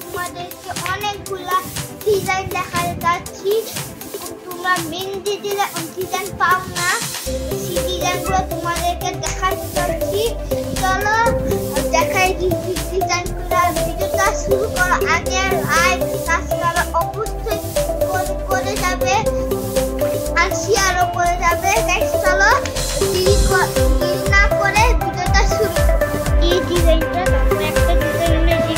তোমাদেরকে অনেকগুলা ডিজাইন দেখাচ্ছি। তোমরা মেহেন্দি ডিজাইন পাও না, সেই ডিজাইনগুলো তোমাদেরকে দেখাতে চাচ্ছি। চলো দেখাই ডিজাইনগুলো। ভিডিওটা শুরু করার আগে লাইক সাবস্ক্রাইব অবশ্যই করে যাবে আর শেয়ারও করে যাবে। গাইস চলো দেরি না করে ভিডিওটা শুরু করি। এই ডিজাইনটা দেখো, একটা ডিজাইনের যে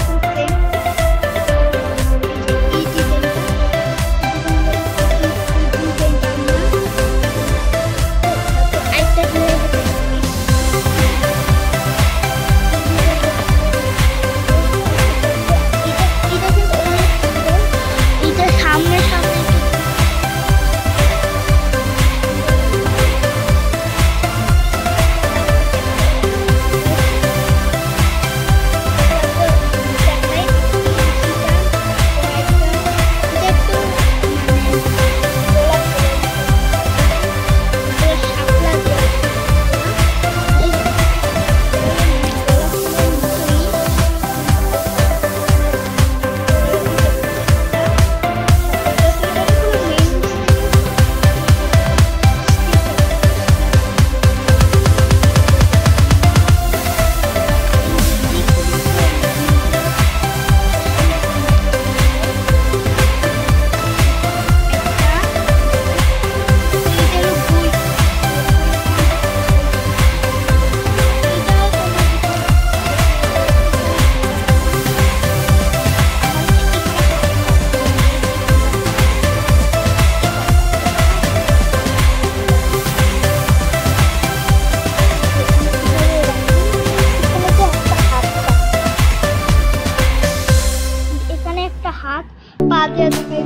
হাত পা দিয়ে দেখাই।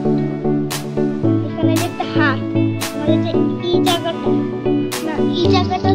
এখানে যে একটা হাত, মানে যে এই জায়গাটা না, এই জায়গাটা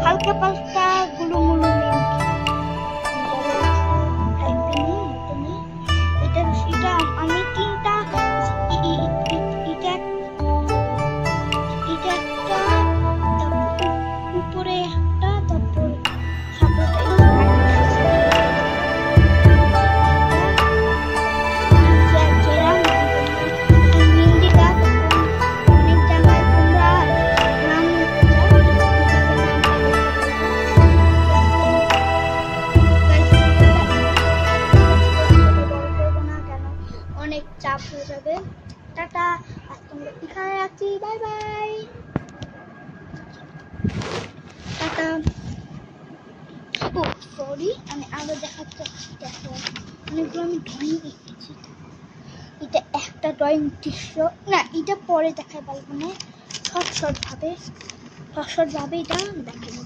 হালকা পাল্টা গুলুমুলু এটা আমি তিনটা এটা একটা উপরে একটা তারপর অনেক চাপ হয়ে যাবে। টাটা, আজকে এখানে রাখছি, বাই বাই, টাটা। ও সরি, আমি আরো দেখাচ্ছি, দেখো অনেকগুলো আমি ড্রয়িং এঁকেছি। এটা একটা একটা ড্রয়িং দৃশ্য না, এটা পরে দেখাই পারবো না, শর্ট ভাবে এটা দেখেন।